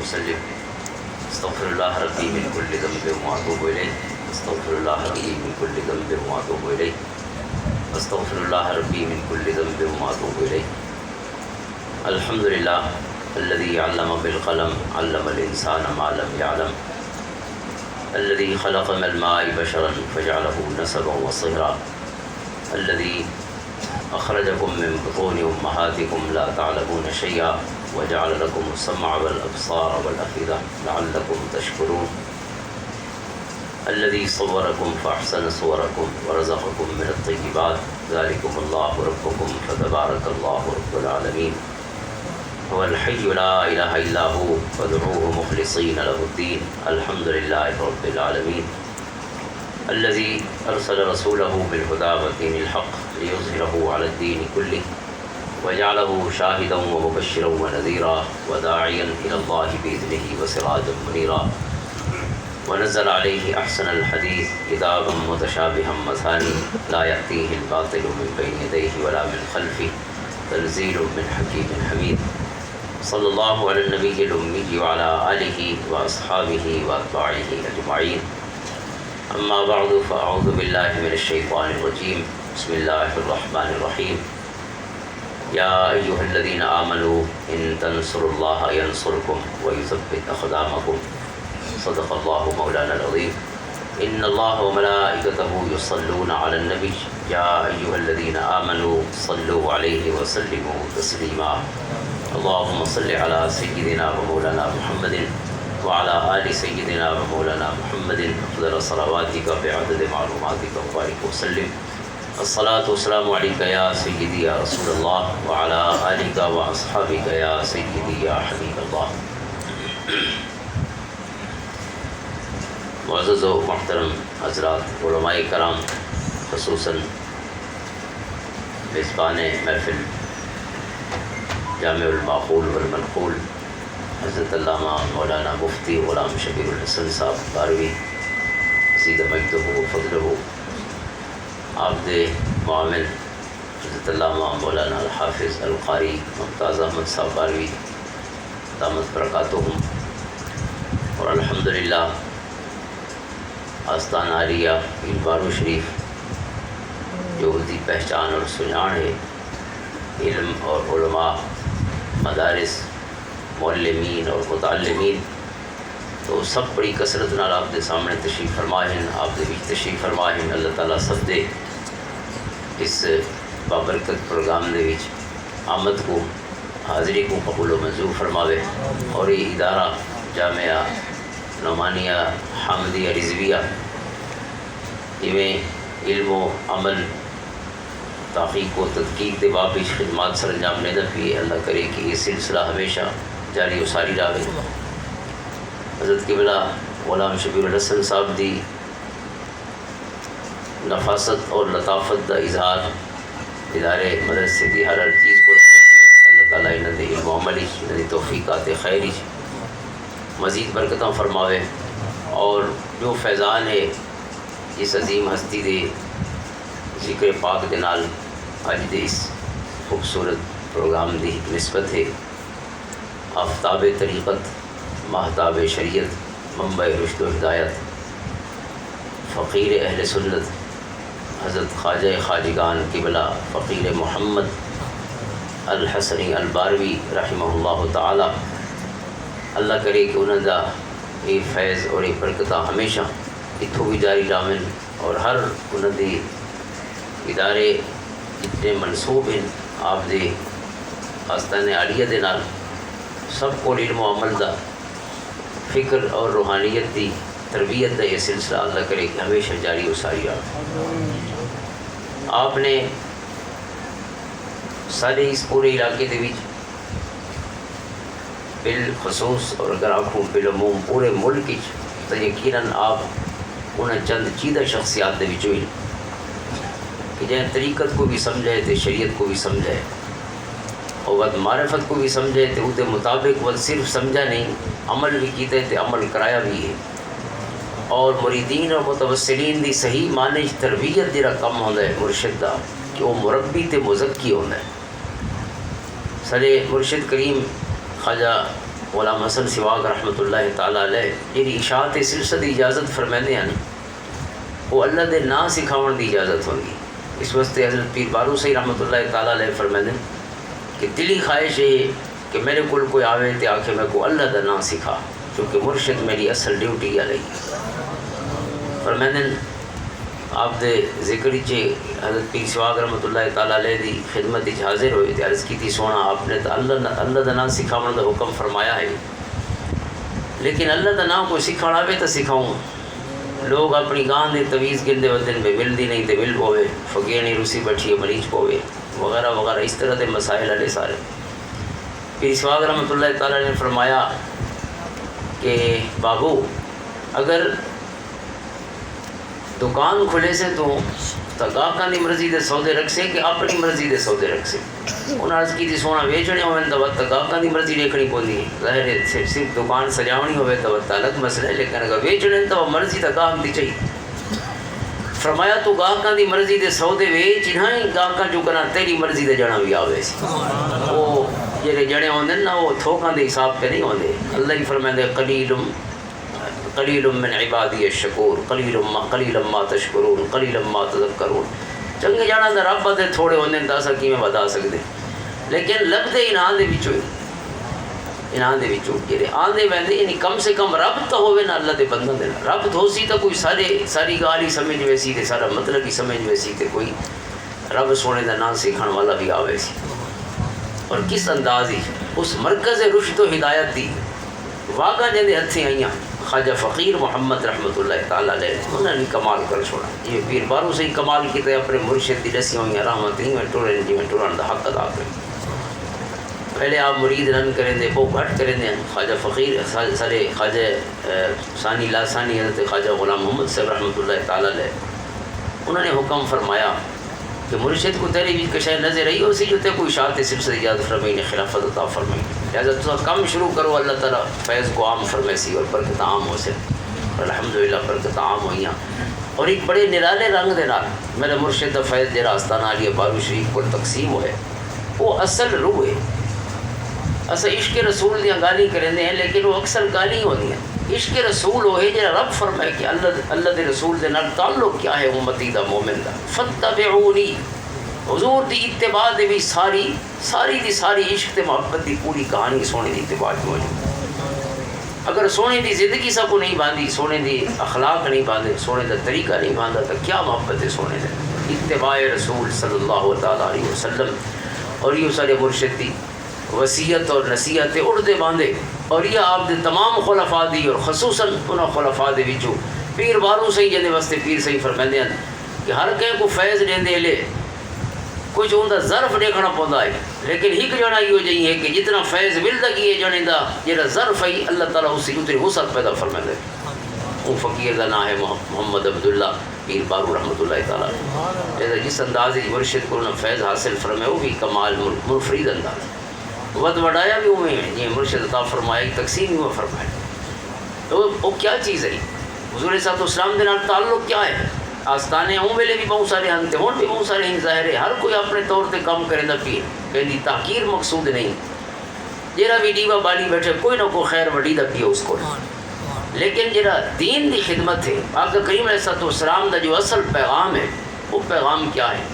وسلم. استغفر الله ربي من كل ذنب وأتوب إليه. استغفر الله ربي من كل ذنب وأتوب إليه. استغفر الله ربي من كل ذنب وأتوب إليه. الحمد لله الذي علم بالقلم علم الإنسان ما لم يعلم. الذي خلق من الماء بشرا فجعله نسبا وصهرا. الذي أخرجكم من بطون أمهاتكم لا تعلمون شيئا وجعل لكم السمع والأبصار والأفئدة لعلكم تشكرون. الذي صوركم فأحسن صوركم ورزقكم من الطيبات ذلكم الله ربكم فتبارك الله رب العالمين. هو الحي لا إله إلا هو فادعوه مخلصين له الدين. الحمد لله رب العالمين. الذي أرسل رسوله بالهدى ودين الحق ليظهره على الدين كله وجعله شاهدا ومبشرا ونذيرا وداعيا إلى الله بإذنه وسراجا منيرا. ونزل عليه أحسن الحديث كتابا متشابها مثاني لا يأتيه الباطل من بين يديه ولا من خلفه تنزيل من حكيم حميد. صلى الله على النبي الأمي وعلى آله وأصحابه وأتباعه أجمعين. أما بعد فأعوذ بالله من الشيطان الرجيم. بسم الله الرحمن الرحيم. يا أيها الذين آمنوا إن تنصروا الله ينصركم ويثبت أقدامكم. صدق الله مولانا العظيم. إن الله وملائكته يصلون على النبي يا أيها الذين آمنوا صلوا عليه وسلموا تسليما. اللهم صل على سيدنا ومولانا محمد وعلى آل سيدنا ومولانا محمد أفضل صلواتك بعدد معلوماتك وبارك وسلم. الصلاة والسلام عليك يا سيدي يا رسول الله وعلى آلك وأصحابك يا سيدي يا حبيب الله. معزز و محترم حضرات علماء کرام، خصوصاً میزبان محفل جامع المعقول والمنقول حضرت علامہ مولانا مفتی غلام شبیر الحسن صاحب باروی زید مجدہ و فضلہ، آپ دے معامل حضرت علامہ مولانا الحافظ القاری ممتاز احمد صاحب باروی دامت برکاتہم، اور الحمدللہ آستان عالیہ پیر بارو شریف جو اس کی پہچان اور سجان ہے، علم اور علماء، مدارس، معلمین اور متعلمین، تو سب بڑی کثرت نال آپ دے سامنے تشریف فرمائے ہیں، آپ دے بیچ تشریف فرمائے ہیں۔ اللہ تعالیٰ سب دے اس بابرکت پروگرام دے وچ آمد کو، حاضری کو قبول و منظور فرماوے، اور یہ ادارہ جامعہ نعمانیہ حامدیہ رضویہ علم و عمل، تحقیق و تدقیق دے بابش خدمات سر انجام دینا بھی اللہ کرے کہ یہ سلسلہ ہمیشہ جاری و ساری رہے۔ حضرت قبلہ غلام شبیر الحسن صاحب دی نفاست اور لطافت دا اظہار ادارے مدرسے دی ہر چیز کو اللہ تعالیٰ انہوں نے علم و عملی انہوں نے توفیقات خیری مزید برکتاں فرماوے، اور جو فیضان ہے اس عظیم ہستی دے ذکر پاک دے نال اج دے اس خوبصورت پروگرام دی نسبت ہے۔ آفتاب طریقت، ماہتاب شریعت، منبع رشد و ہدایت، فقیر اہل سنت حضرت خواجہ خواجگان قبلہ فقیر محمد الحسنی الباروی رحمہ اللہ تعالی، اللہ کرے کہ انہوں دا یہ فیض اور یہ برکتہ ہمیشہ اتھوں بھی جاری رہن، اور ہر انہوں دے ادارے جتنے منصوب ہیں آپ دے آستان عالیہ دے نال سب کو علم و عمل دا فکر اور روحانیت دی تربیت دا یہ سلسلہ اللہ کرے کہ ہمیشہ جاری و ساری رہے۔ آپ نے سارے اس پورے علاقے دے وچ بالخصوص، اور اگر آنکھوں بالعموم پورے ملک تو یقیناً آپ انہیں چند چیدہ شخصیات دے وچوں ہی کہ جہاں طریقت کو بھی سمجھے تو شریعت کو بھی سمجھے، اور ود معرفت کو بھی سمجھے تو اس مطابق ود صرف سمجھا نہیں، عمل بھی کیتے تو عمل کرایا بھی ہے، اور مریدین اور متوسلین دی صحیح معنی تربیت جڑا کم ہوتا ہے مرشد دا، کہ وہ مربی تے مزکی ہوتا ہے۔ سارے مرشد کریم خواجہ غلام حسن سواگ رحمۃ اللہ تعالیٰ علیہ جی اشاعت سلسلہ دی اجازت فرمیندے ہیں وہ اللہ دے نا سکھاؤن دی اجازت ہوگی. اس واسطے حضرت پیر بارو صحیح رحمۃ اللہ تعالیٰ علیہ فرمیندے کہ دلی خواہش ہے کہ میرے کول کوئی آوے تے آکھے میں کو اللہ دا نا سکھا کیونکہ مرشد میری اصل ڈیوٹی ہے رہی. فرمیندے آپ دے ذکر چے حضرت پیر سواگ رحمۃ اللہ تعالیٰ علیہ دی خدمت حاضر ہوئے تے عرض کی تھی سونا آپ نے تو اللہ دا نا سکھاؤن دا حکم فرمایا ہے لیکن اللہ دا نا کوئی سکھانا آوے تو سکھاؤں. لوگ اپنی گاں دے تویز گندے ودن میں ملدی نہیں تے مل پوے فقیرنی روسی بیٹھی ہے مریض پوے وغیرہ وغیرہ اس طرح دے مسائل علیہ سارے. پیر سواگ رحمۃ اللہ تعالیٰ نے فرمایا کہ بابو اگر دکان کھلے سے تو گاہکاں دی مرضی دے سودے رکھ سے کہ اپنی مرضی دے سودے رکھ سے. انہوں عرض کی تھی سونا ویچنے ہوئے تو وقت گاہکاں دی مرضی دیکھنی پوندی ہے. ظاہر ہے صرف دکان سجاونی ہوئے تو وقت الگ مسئلہ ہے لیکن اگر ویچنے تو مرضی تو گاہک دی چاہیے. فرمایا تو گاہکاں دی مرضی دے سودے ویچ نہ گاہکاں جو کنا تیری مرضی دے جانا بھی آوے سی. وہ جڑے جڑے ہوندے نا وہ تھوکاں دے حساب پہ نہیں ہوندے. اللہ ہی فرمائے قلیل من عبادی الشکور قلیل ما تشکرون قلیل ما تذکرون. چنگے جانا دا رب دے تھوڑے ہوندے تا اساں کیویں ودا سکدے لیکن لبدے انہاں دے وچوں جڑے آندے ویندے یعنی کم سے کم رب تو ہوے نا اللہ دے بندوں دے رب تو سی تو کوئی ساری گال ہی سمجھ ویسی تے سارا مطلب ہی سمجھ ویسی تے کوئی رب سونے دا نام سیکھن والا بھی آوے سی. اور کس انداز ہی اس مرکز رشد و ہدایت دی واقعہ جندے ہتھیں آئیاں خواجہ فقیر محمد رحمۃ اللہ تعالیٰ علیہ انہوں نے کمال کر چھوڑا. یہ پیر بارو سے ہی کمال کیتے اپنے مرشد دی رسی ہوئی رحمت ہی میں ٹورے جی میں ٹوران دا حق ادا کریں. پہلے آپ مرید رن کریں دے بہت گھٹ کریں دے خواجہ فقیر سارے خواجہ ثانی لاسانی حضرت خواجہ غلام محمد صاحب رحمۃ اللہ تعالیٰ علیہ انہوں نے حکم فرمایا کہ مرشد کو تیری بھی کشے نظر رہی ہو سی جو تے کوئی اشاعت سلسلہ اجازت فرمائی نے خلافت عطا فرمائی لہٰذا تو کم شروع کرو اللہ تعالیٰ فیض کو عام فرمائی سی اور برکت عام ہو سے الحمدللہ برکت عام ہوئیاں. اور ایک بڑے نرالے رنگ دے نال میرے مرشد فیض جرا آستانہ علی بارو شریف کو تقسیم ہوئے وہ اصل روح ہے. اصل عشق رسول دیاں گالی کریں ہیں لیکن وہ اکثر گالی ہوتی ہیں. عشق رسول ہوئے جا رب فرمائے کہ اللہ دے رسول دے نال تعلق کیا ہے امتی دا مومن دا فتبعونی حضور دی اتباع دے بھی ساری عشق تے محبت دی پوری کہانی سونے دی اتباع کی موجود. اگر سونے دی زندگی سب کو نہیں باندھی سونے دی اخلاق نہیں باندھے سونے دا طریقہ نہیں باندھا تو کیا محبت ہے سونے دے. اتباع رسول صلی اللہ تعالیٰ علیہ وسلم اور یہ سارے مرشد دی وصیت اور نصیحت اڑدے باندھے اور یہ آپ دے تمام خلفاء دی اور خصوصاً انہاں خلفاء دے وچوں پیر بارو صحیح جندے واسطے پیر صحیح فرماندے ہیں کہ ہر کہیں کو فیض دیندے لے کچھ اوندا ظرف دیکھنا پوندا ہے لیکن ایک جنا یہ جئی ہے کہ جتنا فیض ملدا کیے جنے دا جڑا ظرف ہے اللہ تعالیٰ اس سے اتنی وسعت پیدا فرماندے. وہ فقیر دا نام ہے محمد عبداللہ پیر بارو رحمۃ اللہ تعالیٰ جیسا جس انداز فیض کو فیض حاصل فرمائے وہ بھی کمال منفرد انداز ود وڈایا بھی ہوئے ہیں. یہ مرشد عطا فرمایا تقسیم بھی وہ فرمائے تو وہ کیا چیز ہے حضور صلی اللہ علیہ وسلم دے نال تعلق کیا ہے. آستانے ہوں ویلے بھی بہت سارے ہنتے ہوں بھی بہت سارے ہیں ظاہر ہے ہر کوئی اپنے طور تے کام کریں دا پیر کہیں تحقیر مقصود نہیں. جیڑا بھی ڈیوا بالی بیٹھے کوئی نہ کوئی خیر وڈی دا پیا اس کو لیکن جیڑا دین دی خدمت ہے آقا کریم علیہ السلام دا جو اصل پیغام ہے وہ پیغام کیا ہے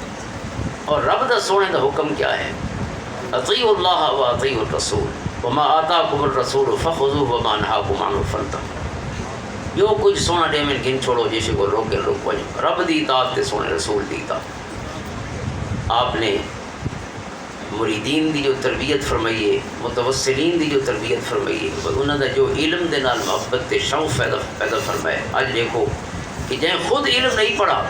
اور رب دا سونے دا حکم کیا ہے. اطیعوا اللہ و اطیعوا الرسول وما آتاکم الرسول فخذوہ وما نہاکم عنہ فانتہوا. جو کچھ سونا ڈے میں گن چھوڑو جیسے کو روک گن روک وجہ رب دی اطاعت تے سونے رسول دی اطاعت. آپ نے مریدین دی جو تربیت فرمائی ہے متوسلین دی جو تربیت فرمائی ہے انہوں نے جو علم دے نال محبت تے شوق پیدا فرمائے. آج دیکھو کہ جہیں خود علم نہیں پڑھا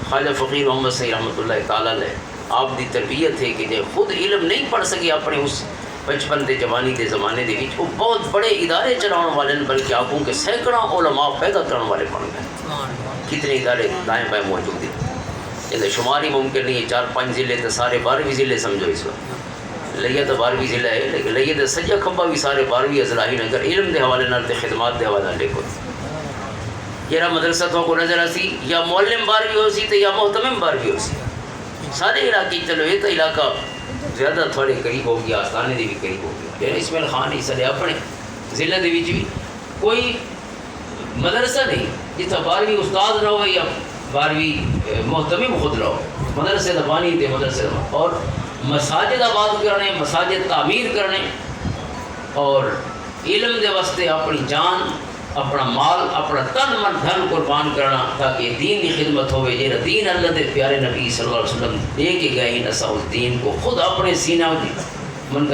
خواجہ فقیر محمد صحیح رحمۃ اللہ تعالیٰ علیہ آپ دی تربیت ہے کہ جہیں خود علم نہیں پڑھ سکے اپنے اس بچپن دے جوانی دے زمانے دے وچ وہ بہت بڑے ادارے چلاؤن والے بلکہ آپ کے سینکڑوں علماء پیدا کرنے والے بن گئے. کتنے ادارے دائیں بائیں موجود ہیں یہ شمار ہی ممکن نہیں ہے. 4-5 ضلع تو سارے 12ویں ضلع سمجھو اس وقت لیا تو 12ویں ضلع ہے لیکن لیا تو سجا کھبا بھی سارے 12ویں اضلاع ہی نگر علم دے حوالے نال تے خدمات دے حوالے نال دیکھو جہاں مدرسہ تو کو نظر آسی یا معلم 12ویں ہو سی تو یا محتمم 12ویں ہو سی سارے علاقے چلو یہ تو علاقہ زیادہ تھوڑے قریب ہو گیا آستانے دے بھی قریب ہو گیا پھر اسماعیل خان ہی سارے اپنے ضلع دے وچ بھی کوئی مدرسہ نہیں جتنا 12ویں استاد رہو یا 12ویں محتمم خود رہو، مدرسے دا بانی تے مدرسے دا، اور مساجد آباد کرنے، مساجد تعمیر کرنے، اور علم دے واسطے اپنی جان، اپنا مال، اپنا تن من دھن قربان کرنا تاکہ دین کی خدمت ہوئے. یہ دین اللہ دے پیارے نبی صلی اللہ علیہ وسلم دے کے گئے، ان اساؤ الدین کو خود اپنے سینہ من